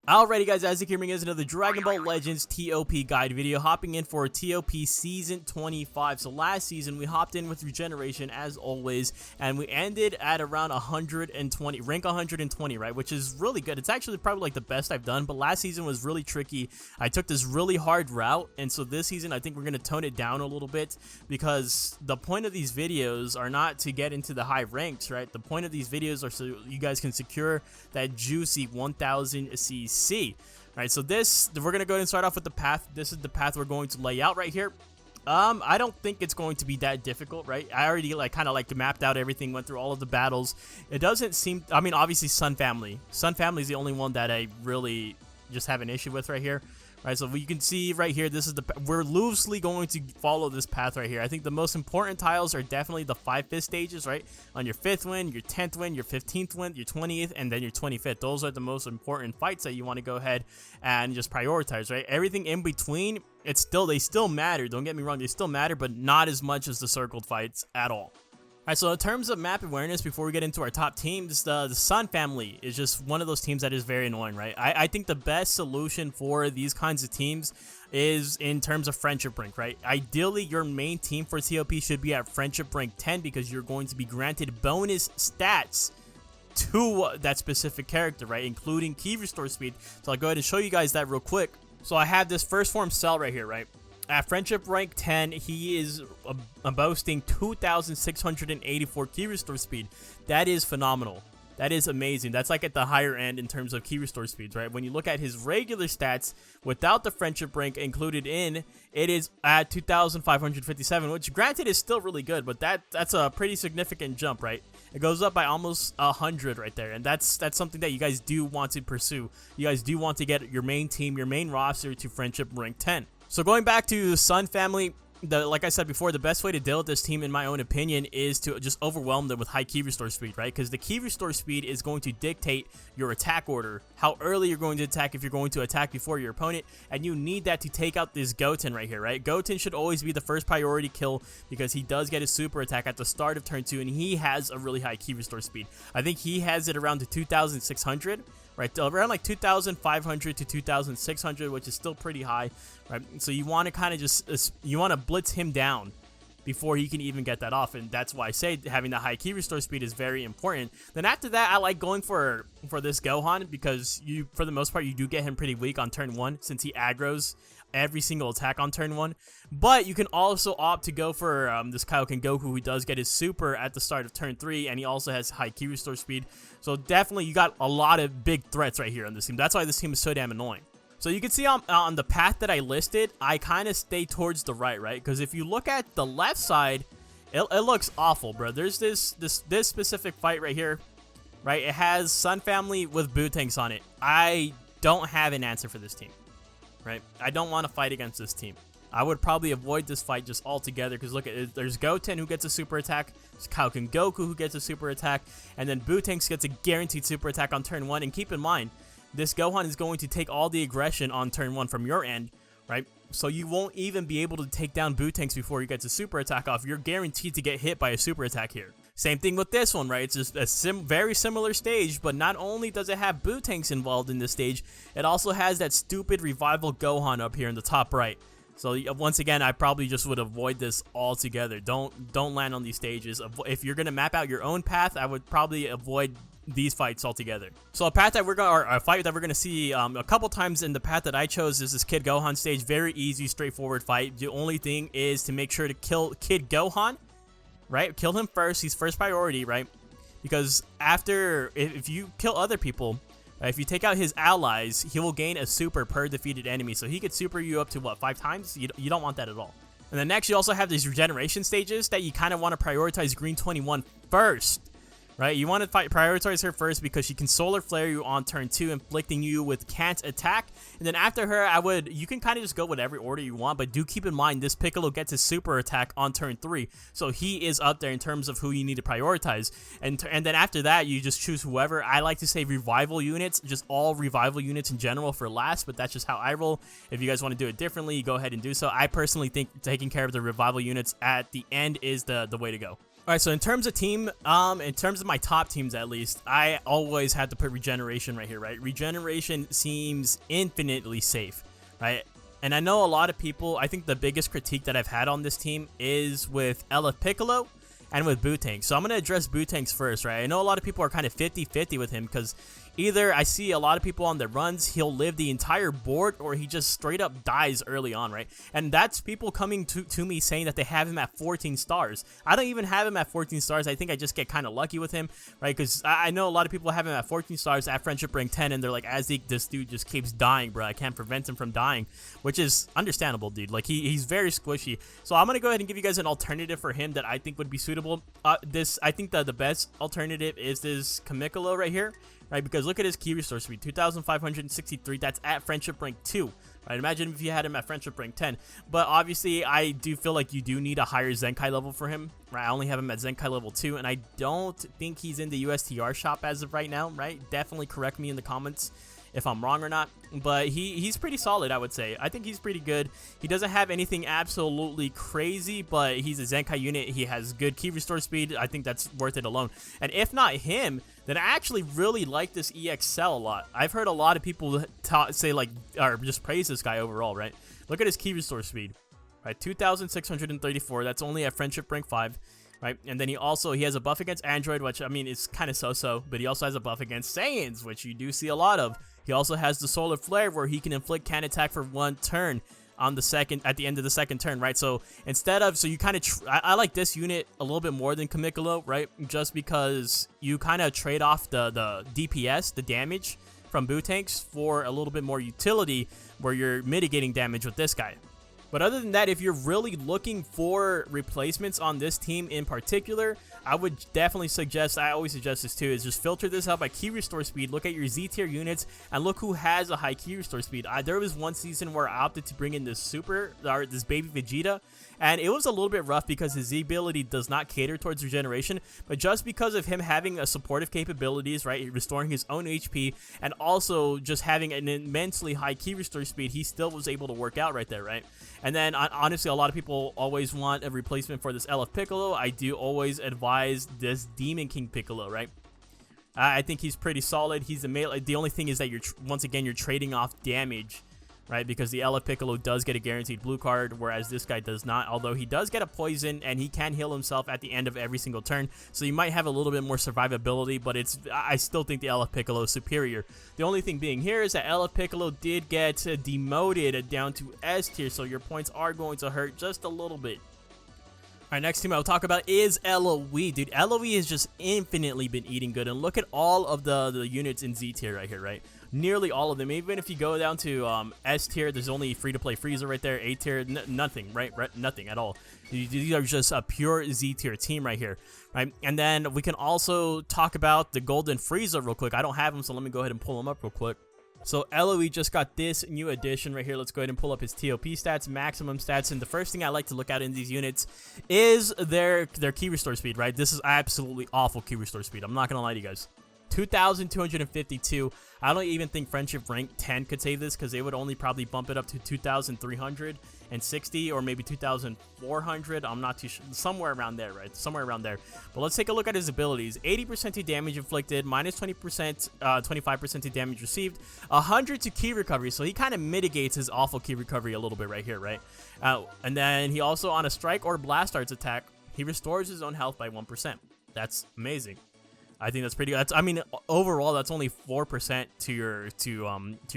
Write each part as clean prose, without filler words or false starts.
Alrighty guys, as you can bring is another Dragon Ball Legends ToP guide video, hopping in for ToP Season 25. So last season we hopped in with Regeneration as always, and we ended at around 120, rank 120, right? Which is really good. It's actually probably like the best I've done, but last season was really tricky. I took this really hard route, and so this season I think we're going to tone it down a little bit, because the point of these videos are not to get into the high ranks, right? The point of these videos are so you guys can secure that juicy 1000 CC. Right, so we're gonna go ahead and start off with the path. This is the path we're going to lay out right here. I don't think it's going to be that difficult, right? I already kind of mapped out everything, went through all of the battles. It doesn't seem, I mean, obviously Sun Family is the only one that I really just have an issue with right here. Right, so you can see right here, this is we're loosely going to follow this path right here. I think the most important tiles are definitely the 5-5 stages, right? On your 5th win, your 10th win, your 15th win, your 20th, and then your 25th. Those are the most important fights that you want to go ahead and just prioritize, right? Everything in between, they still matter. Don't get me wrong, they still matter, but not as much as the circled fights at all. Alright, so in terms of map awareness, before we get into our top teams, the Sun Family is just one of those teams that is very annoying, right? I think the best solution for these kinds of teams is in terms of friendship rank, right? Ideally, your main team for ToP should be at friendship rank 10, because you're going to be granted bonus stats to that specific character, right? Including key restore speed. So I'll go ahead and show you guys that real quick. So I have this first form Cell right here, right? At friendship rank 10, he is boasting 2,684 key restore speed. That is phenomenal. That is amazing. That's like at the higher end in terms of key restore speeds, right? When you look at his regular stats without the friendship rank included in, it is at 2,557, which granted is still really good, but that's a pretty significant jump, right? It goes up by almost 100 right there, and that's something that you guys do want to pursue. You guys do want to get your main team, your main roster to friendship rank 10. So going back to Sun Family, like I said before, the best way to deal with this team, in my own opinion, is to just overwhelm them with high key restore speed, right? Because the key restore speed is going to dictate your attack order, how early you're going to attack, if you're going to attack before your opponent, and you need that to take out this Goten right here, right? Goten should always be the first priority kill, because he does get his super attack at the start of turn 2, and he has a really high key restore speed. I think he has it around to 2,600. Right, around like 2,500 to 2,600, which is still pretty high, right? So you want to kind of you want to blitz him down before he can even get that off, and that's why I say having the high key restore speed is very important. Then after that, I like going for this Gohan, because for the most part, you do get him pretty weak on turn 1, since he aggroes every single attack on turn 1. But you can also opt to go for this Kaioken Goku, who does get his super at the start of turn 3, and he also has high key restore speed. So definitely you got a lot of big threats right here on this team. That's why this team is so damn annoying. So you can see on the path that I listed, I kind of stay towards the right, because if you look at the left side, it looks awful, bro. There's this specific fight right here, right? It has Sun Family with Bootanks on it. I don't have an answer for this team. Right? I don't want to fight against this team. I would probably avoid this fight just altogether, because look, there's Goten who gets a super attack, there's Kaioken Goku who gets a super attack, and then Bootanks gets a guaranteed super attack on turn 1. And keep in mind, this Gohan is going to take all the aggression on turn 1 from your end, right? So you won't even be able to take down Bootanks before he gets a super attack off. You're guaranteed to get hit by a super attack here. Same thing with this one, right? It's just a very similar stage, but not only does it have Bootanks involved in this stage, it also has that stupid Revival Gohan up here in the top right. So once again, I probably just would avoid this altogether. Don't land on these stages. If you're gonna map out your own path, I would probably avoid these fights altogether. So a fight that we're gonna see a couple times in the path that I chose is this Kid Gohan stage. Very easy, straightforward fight. The only thing is to make sure to kill Kid Gohan. Right? Kill him first. He's first priority, right? Because if you kill other people, if you take out his allies, he will gain a super per defeated enemy. So he could super you up to, what, 5 times? You don't want that at all. And then next, you also have these regeneration stages that you kind of want to prioritize Green 21 first. Right, you want to prioritize her first, because she can solar flare you on turn 2, inflicting you with can't attack. And then after her, you can kind of just go whatever order you want, but do keep in mind this Piccolo gets his super attack on turn 3, so he is up there in terms of who you need to prioritize. And then after that, you just choose whoever. I like to say revival units, just all revival units in general for last, but that's just how I roll. If you guys want to do it differently, you go ahead and do so. I personally think taking care of the revival units at the end is the way to go. All right, so in terms of team, in terms of my top teams at least, I always had to put Regeneration right here, right? Regeneration seems infinitely safe, right? And I know a lot of people, I think the biggest critique that I've had on this team is with Ella Piccolo and with Bootank. So I'm going to address Bootanks first, right? I know a lot of people are kind of 50-50 with him because either I see a lot of people on the runs, he'll live the entire board, or he just straight up dies early on, right? And that's people coming to me saying that they have him at 14 stars. I don't even have him at 14 stars. I think I just get kind of lucky with him, right? Because I know a lot of people have him at 14 stars at Friendship Rank 10, and they're like, Azek, this dude just keeps dying, bro. I can't prevent him from dying, which is understandable, dude. Like, he's very squishy. So I'm going to go ahead and give you guys an alternative for him that I think would be suitable. I think that the best alternative is this Kamikolo right here. Right, because look at his key restore speed, 2,563. That's at Friendship Rank 2. Right, imagine if you had him at Friendship Rank 10. But obviously, I do feel like you do need a higher Zenkai level for him. Right, I only have him at Zenkai level 2, and I don't think he's in the USTR shop as of right now. Right, definitely correct me in the comments if I'm wrong or not, but he's pretty solid, I would say. I think he's pretty good. He doesn't have anything absolutely crazy, but he's a Zenkai unit. He has good key restore speed. I think that's worth it alone. And if not him, then I actually really like this EXL a lot. I've heard a lot of people say like, or just praise this guy overall, right? Look at his key restore speed, right? 2,634. That's only at Friendship Rank 5. Right, and then he has a buff against Android, which, I mean, it's kind of so-so, but he also has a buff against Saiyans, which you do see a lot of. He also has the Solar Flare, where he can inflict can attack for 1 turn on the at the end of the second turn, right? So instead of, so you kind of, I like this unit a little bit more than Kamikolo, right? Just because you kind of trade off the DPS, the damage from Bootanks, for a little bit more utility, where you're mitigating damage with this guy. But other than that, if you're really looking for replacements on this team in particular, I would definitely suggest, I always suggest this too, is just filter this out by key restore speed. Look at your Z tier units and look who has a high key restore speed. There was one season where I opted to bring in this this baby Vegeta, and it was a little bit rough because his Z ability does not cater towards regeneration, but just because of him having a supportive capabilities, right, restoring his own HP, and also just having an immensely high key restore speed, he still was able to work out right there, right? And then, honestly, a lot of people always want a replacement for this LF Piccolo. I do always advise this Demon King Piccolo, right? I think he's pretty solid. He's a melee. The only thing is that once again, you're trading off damage, right? Because the LF Piccolo does get a guaranteed blue card, whereas this guy does not. Although he does get a poison, and he can heal himself at the end of every single turn. So you might have a little bit more survivability, but I still think the LF Piccolo is superior. The only thing being here is that LF Piccolo did get demoted down to S tier, so your points are going to hurt just a little bit. Alright, next team I'll talk about is LOE. Dude, LOE has just infinitely been eating good. And look at all of the units in Z tier right here, right? Nearly all of them. Even if you go down to S tier, there's only free-to-play Frieza right there. A tier, nothing, right? Nothing at all. These are just a pure Z tier team right here, right? And then we can also talk about the Golden Frieza real quick. I don't have him, so let me go ahead and pull him up real quick. So LOE just got this new addition right here. Let's go ahead and pull up his ToP stats, maximum stats, and the first thing I like to look at in these units is their key restore speed, right? This is absolutely awful key restore speed. I'm not gonna lie to you guys. 2,252. I don't even think Friendship Rank 10 could save this, because they would only probably bump it up to 2,360 or maybe 2,400. I'm not too sure. Somewhere around there, right? Somewhere around there. But let's take a look at his abilities. 80% to damage inflicted, minus 20%, 25% to damage received, 100 to key recovery. So he kind of mitigates his awful key recovery a little bit right here, right? And then he also, on a strike or blast arts attack, he restores his own health by 1%. That's amazing. I think that's pretty good. I mean, overall, that's only 4% to your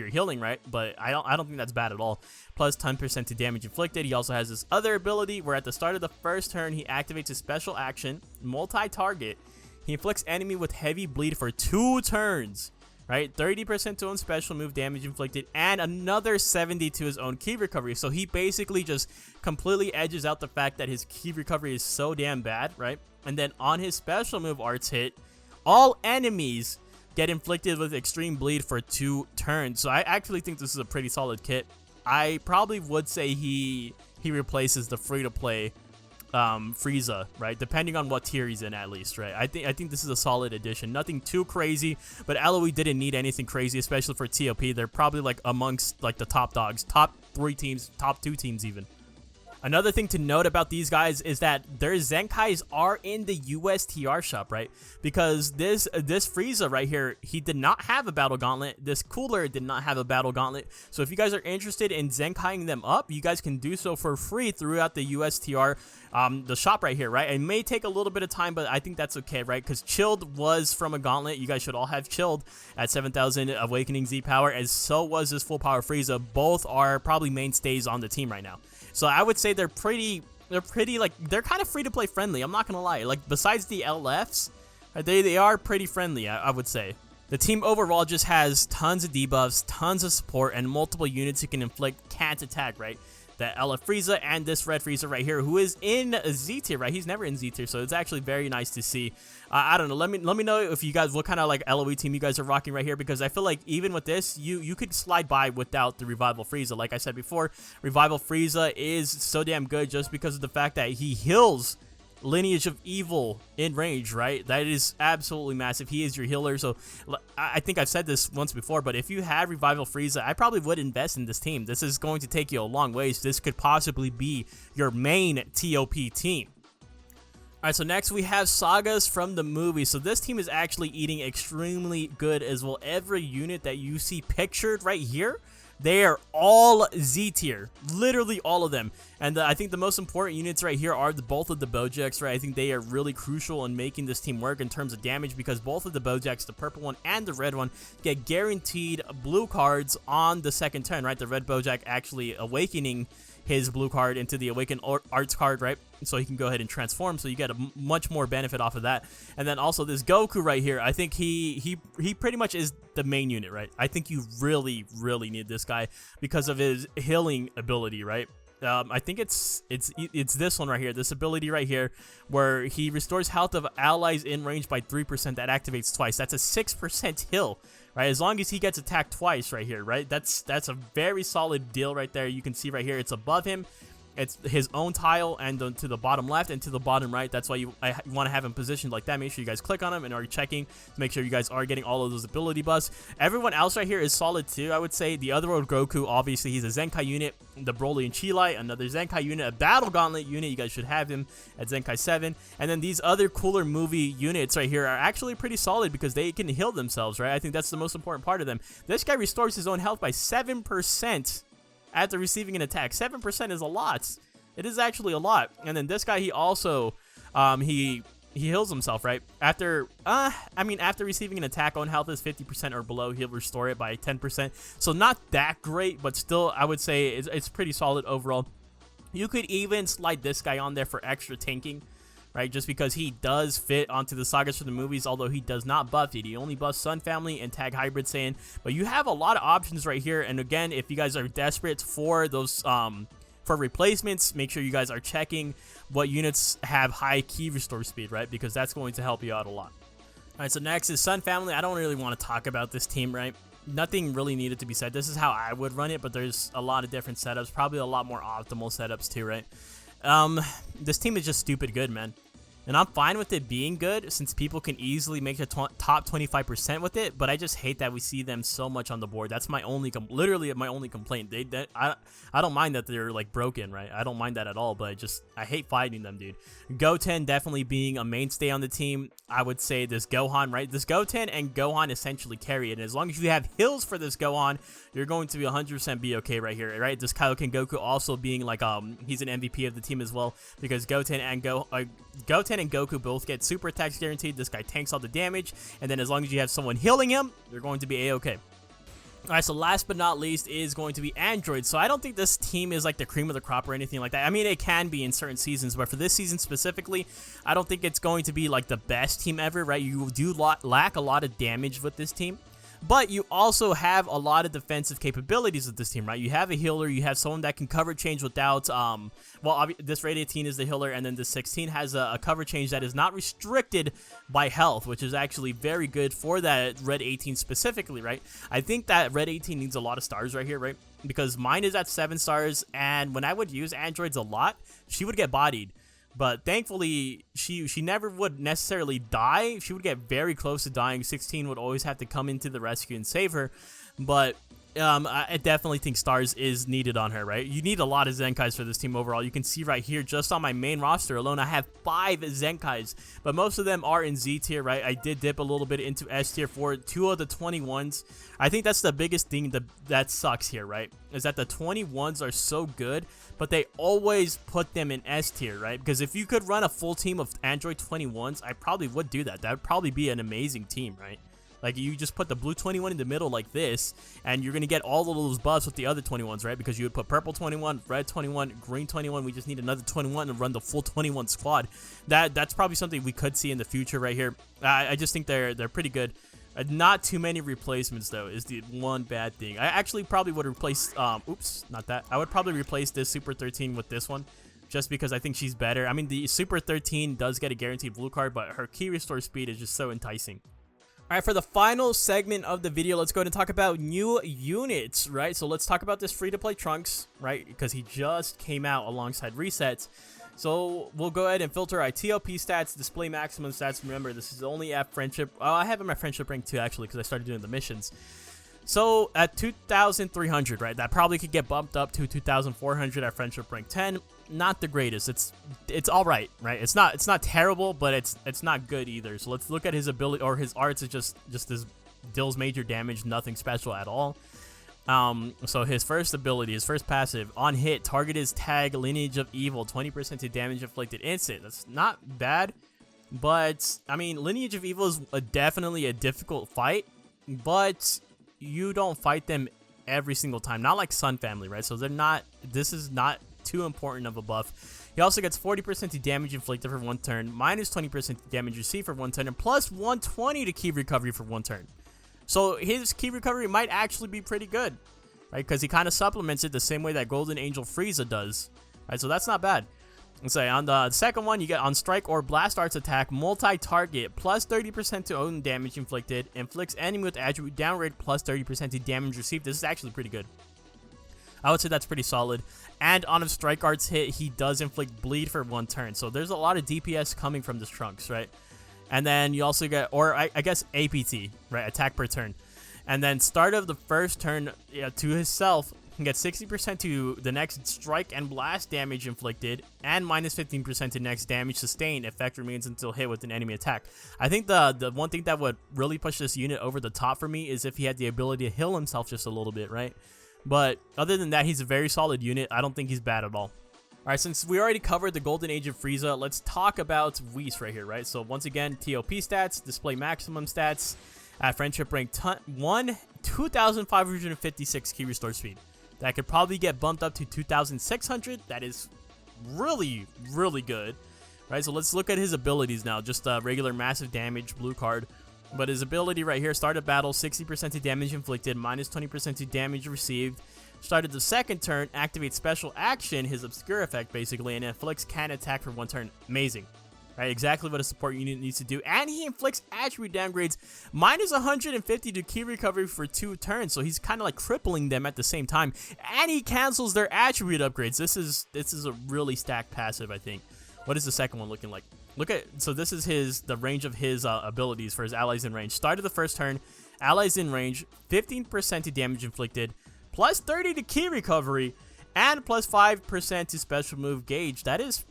healing, right? But I don't think that's bad at all. Plus 10% to damage inflicted. He also has this other ability where at the start of the first turn, he activates his special action, multi-target. He inflicts enemy with heavy bleed for 2 turns, right? 30% to own special move damage inflicted, and another 70 to his own key recovery. So he basically just completely edges out the fact that his key recovery is so damn bad, right? And then on his special move arts hit, all enemies get inflicted with extreme bleed for 2 turns. So I actually think this is a pretty solid kit. I probably would say he replaces the free-to-play Frieza, right? Depending on what tier he's in, at least, right? I think this is a solid addition. Nothing too crazy, but LOE didn't need anything crazy, especially for ToP. They're probably like amongst like the top dogs, top 3 teams, top 2 teams even. Another thing to note about these guys is that their Zenkais are in the USTR shop, right? Because this Frieza right here, he did not have a battle gauntlet. This Cooler did not have a battle gauntlet. So if you guys are interested in Zenkaiing them up, you guys can do so for free throughout the USTR, the shop right here, right? It may take a little bit of time, but I think that's okay, right? Because Chilled was from a gauntlet. You guys should all have Chilled at 7,000 Awakening Z power, and so was this full power Frieza. Both are probably mainstays on the team right now. So I would say they're kind of free to play friendly. I'm not gonna lie. Like, besides the LFs, they are pretty friendly, I would say. The team overall just has tons of debuffs, tons of support, and multiple units who can inflict can't attack, right? The LF Frieza and this Red Frieza right here, who is in Z tier, right? He's never in Z tier, so it's actually very nice to see. I don't know. Let me know if you guys, what kind of like LOE team you guys are rocking right here, because I feel like even with this, you could slide by without the Revival Frieza. Like I said before, Revival Frieza is so damn good just because of the fact that he heals Lineage of Evil in range, right? That is absolutely massive. He is your healer. So I think I've said this once before, but if you had Revival Frieza, I probably would invest in this team. This is going to take you a long ways. This could possibly be your main TOP team. Alright, so next we have Sagas from the movie. So this team is actually eating extremely good as well. Every unit that you see pictured right here, they are all Z tier, literally all of them. And I think the most important units right here are both of the Bojacks, right? I think they are really crucial in making this team work in terms of damage, because both of the Bojacks, the purple one and the red one, get guaranteed blue cards on the second turn, right? The red Bojack actually awakening his blue card into the Awakened Arts card, right? So he can go ahead and transform, so you get a much more benefit off of that. And then also this Goku right here, I think he pretty much is the main unit, right? I think you really need this guy because of his healing ability, right? I think it's this one right here, this ability right here, where he restores health of allies in range by 3%. That activates twice. That's a 6% heal, right? As long as he gets attacked twice right here, right? That's a very solid deal right there. You can see right here, it's above him. It's his own tile, and to the bottom left and to the bottom right. That's why you want to have him positioned like that. Make sure you guys click on him and are checking to make sure you guys are getting all of those ability buffs. Everyone else right here is solid too, I would say. The other world Goku, obviously, he's a Zenkai unit. The Broly and Chilai, another Zenkai unit. A Battle Gauntlet unit, you guys should have him at Zenkai 7. And then these other cooler movie units right here are actually pretty solid because they can heal themselves, right? I think that's the most important part of them. This guy restores his own health by 7% after receiving an attack. 7% is a lot. It is actually a lot. And then this guy, he also he heals himself, right? After after receiving an attack, own health is 50% or below, he'll restore it by 10%. So not that great, but still I would say it's pretty solid overall. You could even slide this guy on there for extra tanking, right? Just because he does fit onto the Sagas for the movies, although he does not buff it. He only buffs Sun Family and Tag Hybrid Saiyan. But you have a lot of options right here. And again, if you guys are desperate for those for replacements, make sure you guys are checking what units have high key restore speed, right? Because that's going to help you out a lot. Alright, so next is Sun Family. I don't really want to talk about this team, right? Nothing really needed to be said. This is how I would run it, but there's a lot of different setups, probably a lot more optimal setups too, right? This team is just stupid good, man. And I'm fine with it being good since people can easily make the top 25% with it, but I just hate that we see them so much on the board. That's my only, literally my only complaint. I don't mind that they're like broken, right? I don't mind that at all, but I hate fighting them, dude. Goten definitely being a mainstay on the team. I would say this Gohan, right? This Goten and Gohan essentially carry it. And as long as you have heals for this Gohan, you're going to be 100% be okay right here, right? This Kaioken Goku also being like, he's an MVP of the team as well, because Goten and Goku both get super attacks guaranteed. This guy tanks all the damage, and then as long as you have someone healing him, you're going to be a-okay. Alright, so last but not least is going to be Android. So I don't think this team is like the cream of the crop or anything like that. I mean, it can be in certain seasons, but for this season specifically, I don't think it's going to be like the best team ever, right? You do lack a lot of damage with this team. But you also have a lot of defensive capabilities with this team, right? You have a healer, you have someone that can cover change without, this Red 18 is the healer, and then the 16 has a cover change that is not restricted by health, which is actually very good for that Red 18 specifically, right? I think that Red 18 needs a lot of stars right here, right? Because mine is at 7 stars, and when I would use androids a lot, she would get bodied. But thankfully, she never would necessarily die. She would get very close to dying. 16 would always have to come into the rescue and save her. But I definitely think stars is needed on her, right? You need a lot of Zenkais for this team overall. You can see right here, just on my main roster alone, I have 5 Zenkais, but most of them are in Z tier, right? I did dip a little bit into S tier for 2 of the 21s. I think that's the biggest thing that sucks here, right? Is that the 21s are so good, but they always put them in S tier, right? Because if you could run a full team of Android 21s, I probably would do that. That would probably be an amazing team, right? Like, you just put the blue 21 in the middle like this, and you're going to get all of those buffs with the other 21s, right? Because you would put purple 21, red 21, green 21. We just need another 21 to run the full 21 squad. That's probably something we could see in the future right here. I just think they're pretty good. Not too many replacements, though, is the one bad thing. I actually probably would replace, oops, not that. I would probably replace this Super 13 with this one, just because I think she's better. I mean, the Super 13 does get a guaranteed blue card, but her key restore speed is just so enticing. All right, for the final segment of the video, let's go ahead and talk about new units, right? So let's talk about this free-to-play Trunks, right? Because he just came out alongside resets. So we'll go ahead and filter our ToP stats, display maximum stats. Remember, this is only at friendship. Oh, I have him at friendship rank 2, actually, because I started doing the missions. So at 2,300, right? That probably could get bumped up to 2,400 at friendship rank 10. Not the greatest. It's all right, right? It's not terrible, but it's not good either. So let's look at his ability, or his arts is just this deals major damage, nothing special at all. So his first ability, his first passive, on hit, target is tag Lineage of Evil, 20% to damage inflicted instant. That's not bad, but I mean, Lineage of Evil is definitely a difficult fight, but you don't fight them every single time, not like Sun Family, right? So this is not too important of a buff. He also gets 40% to damage inflicted for 1 turn, minus 20% to damage received for 1 turn, and plus 120 to key recovery for 1 turn. So his key recovery might actually be pretty good, right? Because he kind of supplements it the same way that Golden Angel Frieza does, right? So that's not bad. Let's say on the second one, you get on strike or blast arts attack, multi-target, plus 30% to own damage inflicted, inflicts enemy with attribute downgrade, plus 30% to damage received. This is actually pretty good. I would say that's pretty solid. And on a strike arts hit, he does inflict bleed for 1 turn. So there's a lot of DPS coming from this Trunks, right? And then you also get, or I guess APT, right? Attack per turn. And then start of the first turn, to himself, can get 60% to the next strike and blast damage inflicted, and minus 15% to next damage sustained. Effect remains until hit with an enemy attack. I think the one thing that would really push this unit over the top for me is if he had the ability to heal himself just a little bit, right? But other than that, he's a very solid unit. I don't think he's bad at all. Alright, since we already covered the Golden Age of Frieza, let's talk about Whis right here, right? So once again, ToP stats, display maximum stats, at friendship rank 1, 2,556 key restore speed. That could probably get bumped up to 2,600. That is really, really good, right? So let's look at his abilities now. Just regular massive damage, blue card. But his ability right here, start a battle, 60% to damage inflicted, minus 20% to damage received. Started the second turn, activate special action, his obscure effect basically, and inflicts can attack for 1 turn. Amazing. Right, exactly what a support unit needs to do. And he inflicts attribute downgrades, minus 150 to key recovery for 2 turns. So he's kind of like crippling them at the same time. And he cancels their attribute upgrades. This is a really stacked passive, I think. What is the second one looking like? So this is the range of his abilities for his allies in range. Start of the first turn, allies in range, 15% to damage inflicted, plus 30 to key recovery, and plus 5% to special move gauge. That is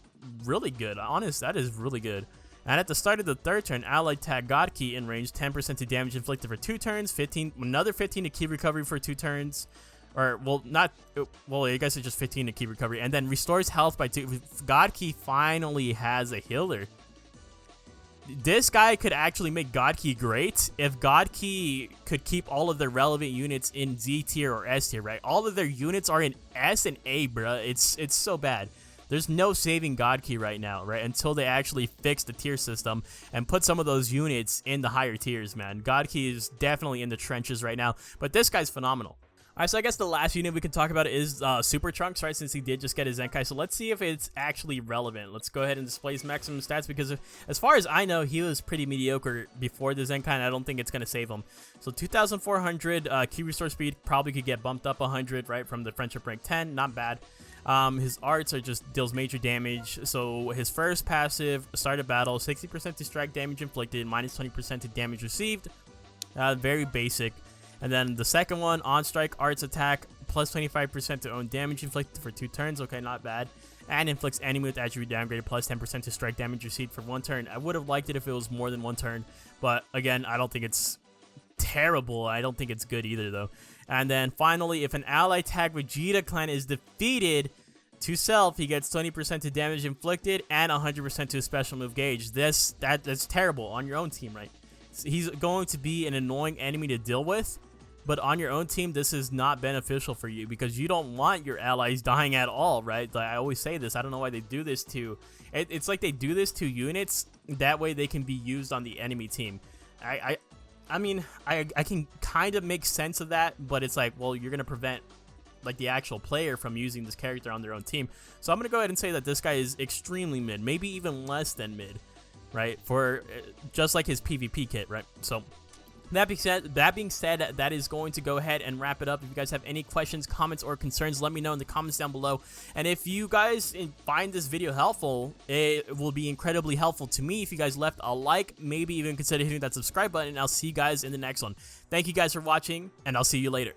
really good. That is really good. And at the start of the third turn, allied tag God Key in range, 10% to damage inflicted for 2 turns, another 15 to key recovery for 2 turns. Or, I guess it's just 15 to key recovery. And then restores health by 2. God Key finally has a healer. This guy could actually make God Key great if God Key could keep all of their relevant units in Z tier or S tier, right? All of their units are in S and A, bruh. It's so bad. There's no saving God Key right now, right? Until they actually fix the tier system and put some of those units in the higher tiers, man. God Key is definitely in the trenches right now, but this guy's phenomenal. Alright, so I guess the last unit we can talk about is Super Trunks, right, since he did just get his Zenkai. So let's see if it's actually relevant. Let's go ahead and display his maximum stats, because as far as I know, he was pretty mediocre before the Zenkai, and I don't think it's going to save him. So 2,400 key restore speed, probably could get bumped up 100, right, from the friendship rank 10, not bad. His arts are just deals major damage. So his first passive, start a battle, 60% to strike damage inflicted, minus 20% to damage received. Very basic. And then the second one, on strike, arts attack, plus 25% to own damage inflicted for 2 turns. Okay, not bad. And inflicts enemy with attribute downgraded plus 10% to strike damage received for 1 turn. I would have liked it if it was more than 1 turn, but again, I don't think it's terrible. I don't think it's good either, though. And then finally, if an ally tag Vegeta clan is defeated, to self, he gets 20% to damage inflicted and 100% to a special move gauge. That's terrible on your own team, right? He's going to be an annoying enemy to deal with, but on your own team, this is not beneficial for you because you don't want your allies dying at all, right? Like I always say this. I don't know why they do this to... It's like they do this to units. That way they can be used on the enemy team. I mean, I can kind of make sense of that, but it's like, well, you're going to prevent like the actual player from using this character on their own team. So I'm going to go ahead and say that this guy is extremely mid, maybe even less than mid, right? For just like his PvP kit, right? So that being said, that is going to go ahead and wrap it up. If you guys have any questions, comments, or concerns, let me know in the comments down below. And if you guys find this video helpful, it will be incredibly helpful to me if you guys left a like, maybe even consider hitting that subscribe button, and I'll see you guys in the next one. Thank you guys for watching, and I'll see you later.